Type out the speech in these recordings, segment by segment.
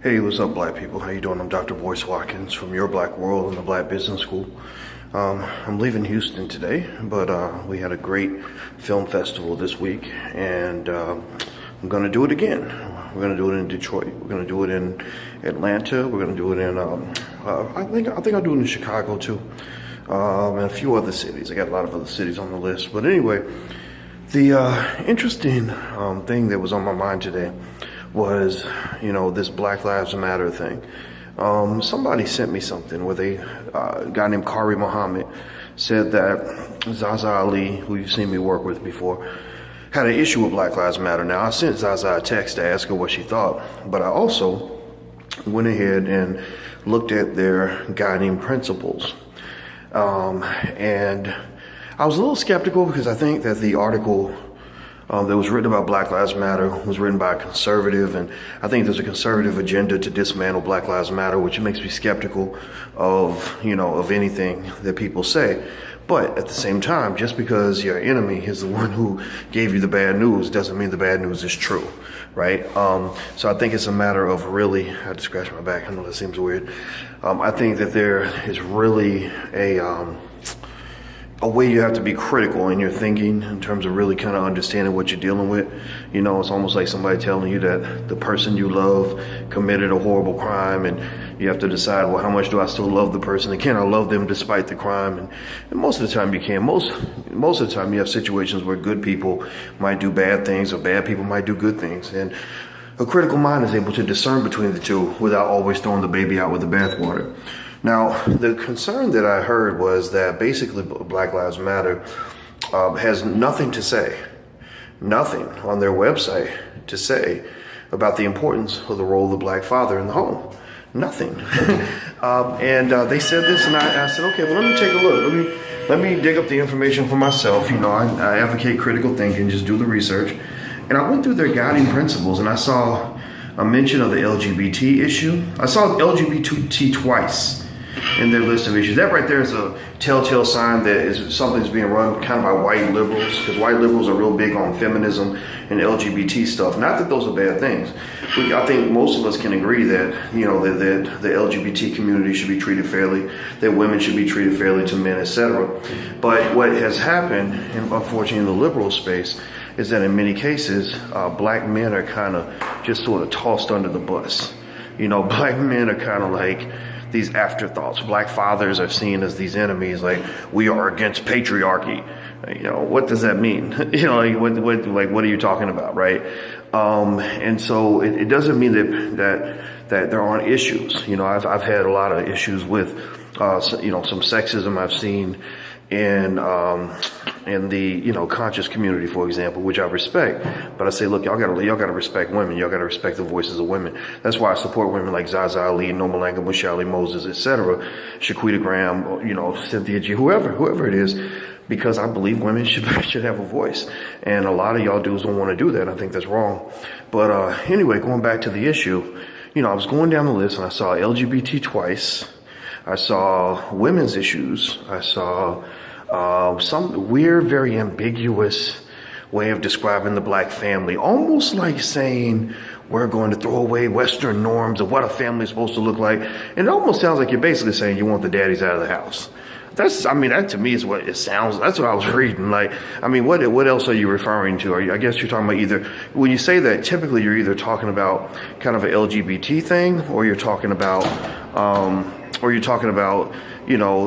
Hey, what's up, black people? How you doing? I'm Dr. Boyce Watkins from Your Black World and the Black Business School. I'm leaving Houston today, but we had a great film festival this week, and I'm going to do it again. We're going to do it in Detroit. We're going to do it in Atlanta. We're going to do it in, I think I'll do it in Chicago too, and a few other cities. I got a lot of other cities on the list. But anyway, the interesting thing that was on my mind today was, this Black Lives Matter thing. Somebody sent me something where a guy named Kari Muhammad said that Zaza Ali, who you've seen me work with before, had an issue with Black Lives Matter. Now, I sent Zaza a text to ask her what she thought, but I also went ahead and looked at their guiding principles. And I was a little skeptical because I think that the article that was written about Black Lives Matter was written by a conservative, and I think there's a conservative agenda to dismantle Black Lives Matter, which makes me skeptical of anything that people say. But at the same time, just because your enemy is the one who gave you the bad news doesn't mean the bad news is true, right? So I think it's a matter of really, I had to scratch my back, I know that seems weird. I think that there is really a way you have to be critical in your thinking in terms of really kind of understanding what you're dealing with. It's almost like somebody telling you that the person you love committed a horrible crime, and you have to decide, well, how much do I still love the person? And can I love them despite the crime? And most of the time you can. Most of the time you have situations where good people might do bad things or bad people might do good things. And a critical mind is able to discern between the two without always throwing the baby out with the bathwater. Now, the concern that I heard was that basically Black Lives Matter has nothing on their website to say about the importance of the role of the black father in the home. Nothing. And they said this, and I said, okay, well, let me take a look. Let me dig up the information for myself. I advocate critical thinking, just do the research. And I went through their guiding principles, and I saw a mention of the LGBT issue. I saw LGBT twice in their list of issues. That right there is a telltale sign that something's being run kind of by white liberals, because white liberals are real big on feminism and LGBT stuff. Not that those are bad things. I think most of us can agree that, that the LGBT community should be treated fairly, that women should be treated fairly to men, etc. But what has happened, and unfortunately in the liberal space, is that in many cases, black men are kind of just sort of tossed under the bus. Black men are kind of like these afterthoughts. Black fathers are seen as these enemies, like we are against patriarchy. What does that mean? What are you talking about, right? And so it doesn't mean that there aren't issues. I've had a lot of issues with some sexism I've seen in the conscious community, for example, which I respect. But I say, look, y'all gotta respect women. Y'all gotta respect the voices of women. That's why I support women like Zaza Ali, Norma Langham, Mushali Moses, etc., Shaquita Graham, Cynthia G, whoever it is, because I believe women should have a voice. And a lot of y'all dudes don't want to do that. I think that's wrong. But anyway, going back to the issue, I was going down the list and I saw LGBT twice. I saw women's issues. I saw some weird, very ambiguous way of describing the black family, almost like saying we're going to throw away Western norms of what a family is supposed to look like. And it almost sounds like you're basically saying you want the daddies out of the house. That to me is what it sounds. That's what I was reading. What else are you referring to? I guess you're talking about either, when you say that, typically you're either talking about kind of an LGBT thing, or you're talking about,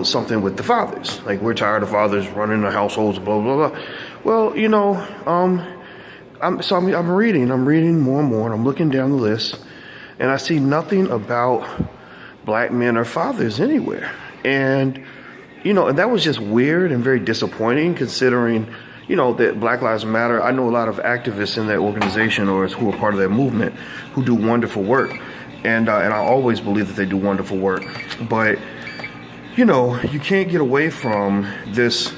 something with the fathers. Like, we're tired of fathers running the households, blah, blah, blah. Well, I'm reading more and more, and I'm looking down the list, and I see nothing about black men or fathers anywhere. And, and that was just weird and very disappointing, considering, that Black Lives Matter. I know a lot of activists in that organization, or who are part of that movement, who do wonderful work. And I always believe that they do wonderful work. But, you can't get away from this,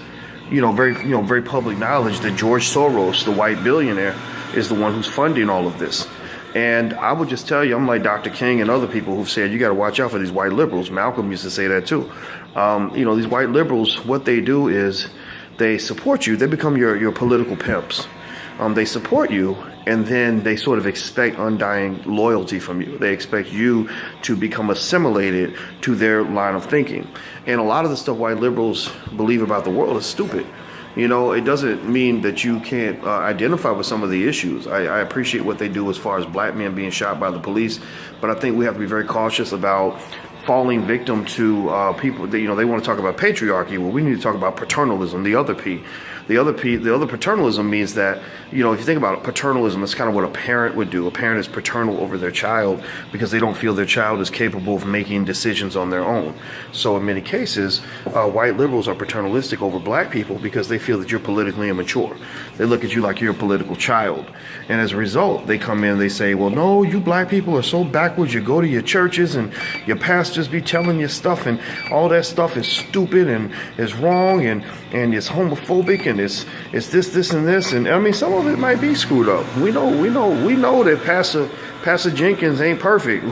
very public knowledge that George Soros, the white billionaire, is the one who's funding all of this. And I would just tell you, I'm like Dr. King and other people who've said, you got to watch out for these white liberals. Malcolm used to say that too. These white liberals, what they do is they support you. They become your political pimps. They support you, and then they sort of expect undying loyalty from you. They expect you to become assimilated to their line of thinking. And a lot of the stuff white liberals believe about the world is stupid. It doesn't mean that you can't identify with some of the issues. I appreciate what they do as far as black men being shot by the police, but I think we have to be very cautious about falling victim to people that, they want to talk about patriarchy. Well, we need to talk about paternalism, the other P. The other paternalism means that, if you think about it, paternalism, it's kind of what a parent would do. A parent is paternal over their child because they don't feel their child is capable of making decisions on their own. So in many cases, white liberals are paternalistic over black people because they feel that you're politically immature. They look at you like you're a political child. And as a result, they come in, they say, well, no, you black people are so backwards. You go to your churches and your pastors be telling you stuff, and all that stuff is stupid and is wrong and it's homophobic and it's this and this. And I mean, some of it might be screwed up. We know that Pastor Jenkins ain't perfect.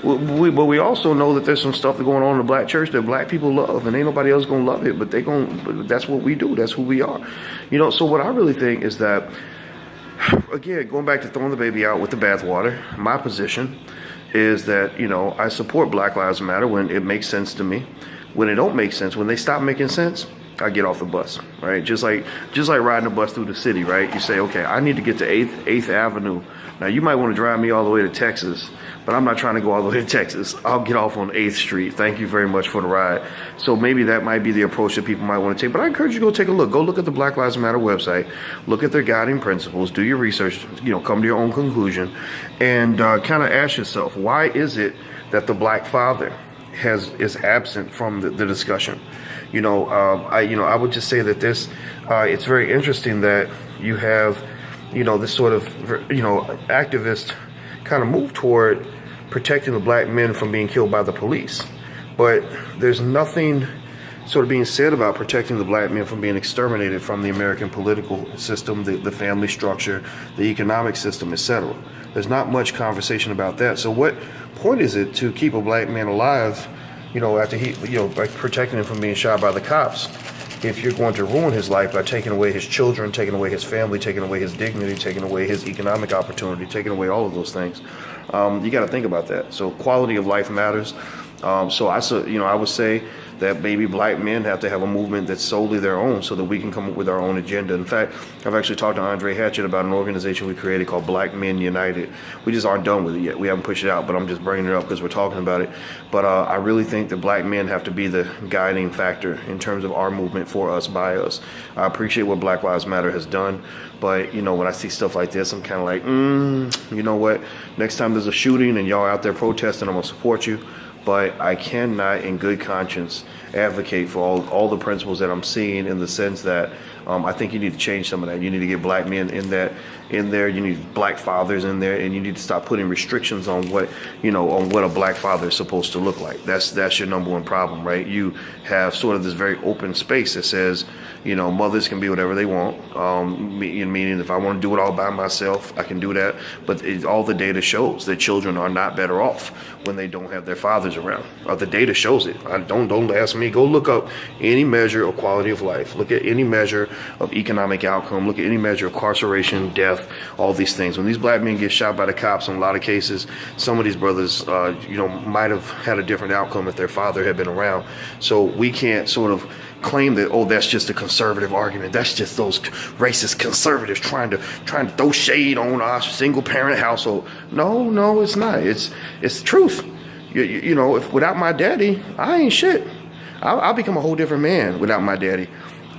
But we also know that there's some stuff going on in the black church that black people love, and ain't nobody else gonna love it, but that's what we do. That's who we are. So what I really think is that, again, going back to throwing the baby out with the bathwater, my position is that, I support Black Lives Matter when it makes sense to me. When it don't make sense, when they stop making sense, I get off the bus, right? Just like riding a bus through the city, right? You say, okay, I need to get to 8th Avenue. Now, you might want to drive me all the way to Texas, but I'm not trying to go all the way to Texas. I'll get off on 8th Street. Thank you very much for the ride. So maybe that might be the approach that people might want to take. But I encourage you to go take a look. Go look at the Black Lives Matter website. Look at their guiding principles. Do your research. Come to your own conclusion. And kind of ask yourself, why is it that the black father is absent from the discussion? I would just say that it's very interesting that you have, this sort of, activist kind of move toward protecting the black men from being killed by the police. But there's nothing sort of being said about protecting the black men from being exterminated from the American political system, the family structure, the economic system, etc. There's not much conversation about that. So what point is it to keep a black man alive, after by protecting him from being shot by the cops, if you're going to ruin his life by taking away his children, taking away his family, taking away his dignity, taking away his economic opportunity, taking away all of those things? You got to think about that. So quality of life matters. I would say that maybe black men have to have a movement that's solely their own so that we can come up with our own agenda. In fact, I've actually talked to Andre Hatchett about an organization we created called Black Men United. We just aren't done with it yet. We haven't pushed it out, but I'm just bringing it up because we're talking about it. But I really think that black men have to be the guiding factor in terms of our movement, for us, by us. I appreciate what Black Lives Matter has done, but when I see stuff like this, I'm kind of like, you know what? Next time there's a shooting and y'all out there protesting, I'm gonna support you. But I cannot, in good conscience, advocate for all the principles that I'm seeing, in the sense that I think you need to change some of that. You need to get black men in there. You need black fathers in there, and you need to stop putting restrictions on what a black father is supposed to look like. That's your number one problem, right? You have sort of this very open space that says, mothers can be whatever they want. Meaning, if I want to do it all by myself, I can do that. But all the data shows that children are not better off when they don't have their fathers around. The data shows it. Don't ask me. Go look up any measure of quality of life. Look at any measure of economic outcome. Look at any measure of incarceration, death, all these things. When these black men get shot by the cops, in a lot of cases, some of these brothers, might have had a different outcome if their father had been around. So we can't sort of claim that, that's just a conservative argument. That's just those racist conservatives trying to throw shade on our single parent household. No, it's not. It's the truth. If without my daddy, I ain't shit. I'll become a whole different man without my daddy.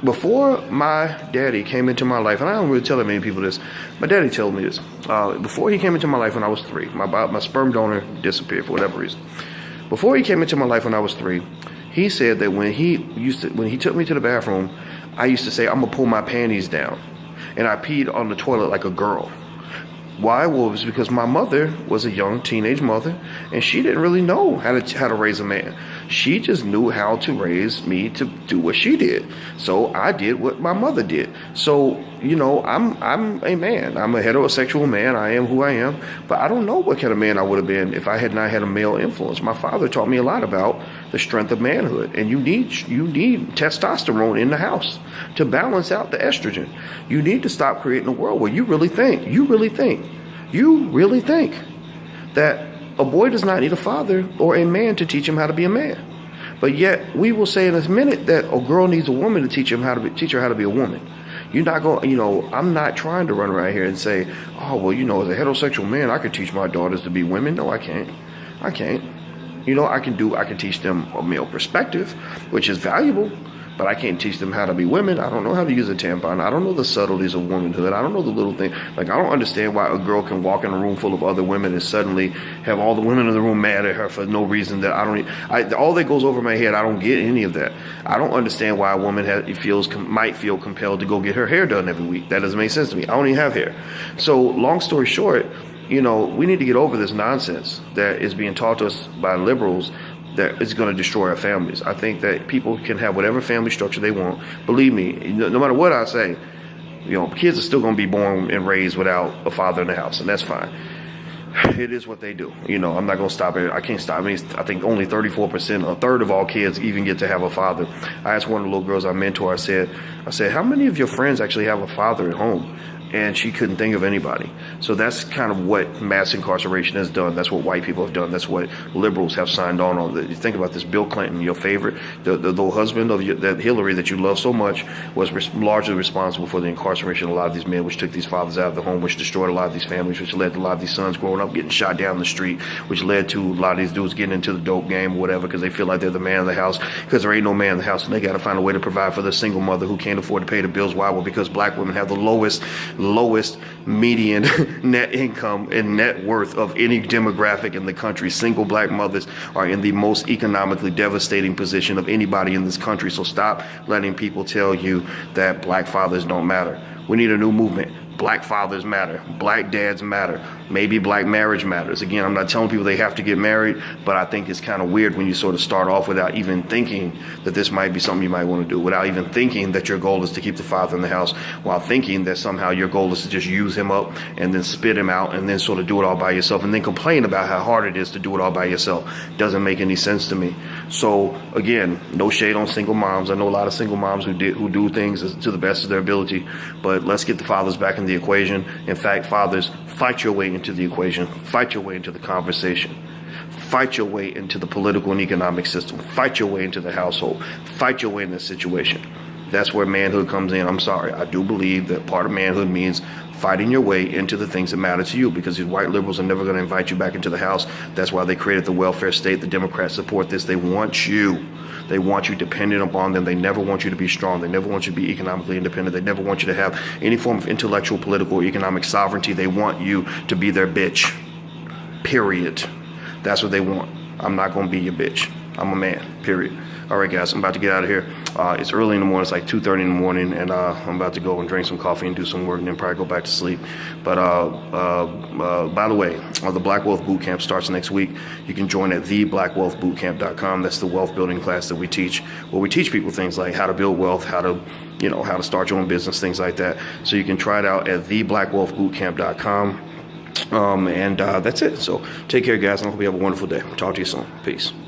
Before my daddy came into my life, and I don't really tell that many people this, my daddy told me this. Before he came into my life when I was 3, my sperm donor disappeared for whatever reason. Before he came into my life when I was 3, he said that when he took me to the bathroom, I used to say, I'm gonna pull my panties down. And I peed on the toilet like a girl. Why? Well, it was because my mother was a young teenage mother, and she didn't really know how to raise a man. She just knew how to raise me to do what she did. So I did what my mother did. So, I'm a man. I'm a heterosexual man. I am who I am. But I don't know what kind of man I would have been if I had not had a male influence. My father taught me a lot about the strength of manhood, and you need testosterone in the house to balance out the estrogen. You need to stop creating a world where you really think that a boy does not need a father or a man to teach him how to be a man. But yet we will say in a minute that a girl needs a woman to teach her how to be a woman. You're not going, I'm not trying to run around here and say, oh, well, as a heterosexual man, I could teach my daughters to be women. No, I can't. I can teach them a male perspective, which is valuable, but I can't teach them how to be women. I don't know how to use a tampon. I don't know the subtleties of womanhood. I don't know the little thing. Like, I don't understand why a girl can walk in a room full of other women and suddenly have all the women in the room mad at her for no reason that all that goes over my head. I don't get any of that. I don't understand why a woman might feel compelled to go get her hair done every week. That doesn't make sense to me. I don't even have hair. So long story short, we need to get over this nonsense that is being taught to us by liberals that is going to destroy our families. I think that people can have whatever family structure they want. Believe me, no matter what I say, kids are still going to be born and raised without a father in the house, and that's fine. It is what they do. I'm not going to stop it. I can't stop it. I think only 34%, a third of all kids even get to have a father. I asked one of the little girls I mentor, I said, how many of your friends actually have a father at home? And she couldn't think of anybody. So that's kind of what mass incarceration has done. That's what white people have done. That's what liberals have signed on. You think about this. Bill Clinton, your favorite, the husband of that Hillary that you love so much, was largely responsible for the incarceration of a lot of these men, which took these fathers out of the home, which destroyed a lot of these families, which led to a lot of these sons growing up getting shot down the street, which led to a lot of these dudes getting into the dope game or whatever because they feel like they're the man of the house because there ain't no man in the house, and they got to find a way to provide for their single mother who can't afford to pay the bills. Why? Well, because black women have the lowest median net income and net worth of any demographic in the country. Single black mothers are in the most economically devastating position of anybody in this country. So stop letting people tell you that black fathers don't matter. We need a new movement. Black fathers matter. Black dads matter. Maybe black marriage matters. Again, I'm not telling people they have to get married, but I think it's kind of weird when you sort of start off without even thinking that this might be something you might want to do, without even thinking that your goal is to keep the father in the house, while thinking that somehow your goal is to just use him up and then spit him out and then sort of do it all by yourself and then complain about how hard it is to do it all by yourself. Doesn't make any sense to me. So again, no shade on single moms. I know a lot of single moms who do things to the best of their ability, but let's get the fathers back in the equation. In fact, fathers, fight your way into the equation, fight your way into the conversation, fight your way into the political and economic system, fight your way into the household, fight your way in this situation. That's where manhood comes in. I'm sorry. I do believe that part of manhood means fighting your way into the things that matter to you, because these white liberals are never going to invite you back into the house. That's why they created the welfare state. The Democrats support this. They want you. They want you dependent upon them. They never want you to be strong. They never want you to be economically independent. They never want you to have any form of intellectual, political, or economic sovereignty. They want you to be their bitch. Period. That's what they want. I'm not going to be your bitch. I'm a man. Period. All right, guys, I'm about to get out of here. It's early in the morning. It's like 2:30 in the morning, and I'm about to go and drink some coffee and do some work and then probably go back to sleep. But by the way, the Black Wealth Bootcamp starts next week. You can join at theblackwwealthbootcamp.com. That's the wealth building class that we teach, where we teach people things like how to build wealth, how to start your own business, things like that. So you can try it out at theblackwwealthbootcamp.com. And that's it. So take care, guys, and I hope you have a wonderful day. Talk to you soon. Peace.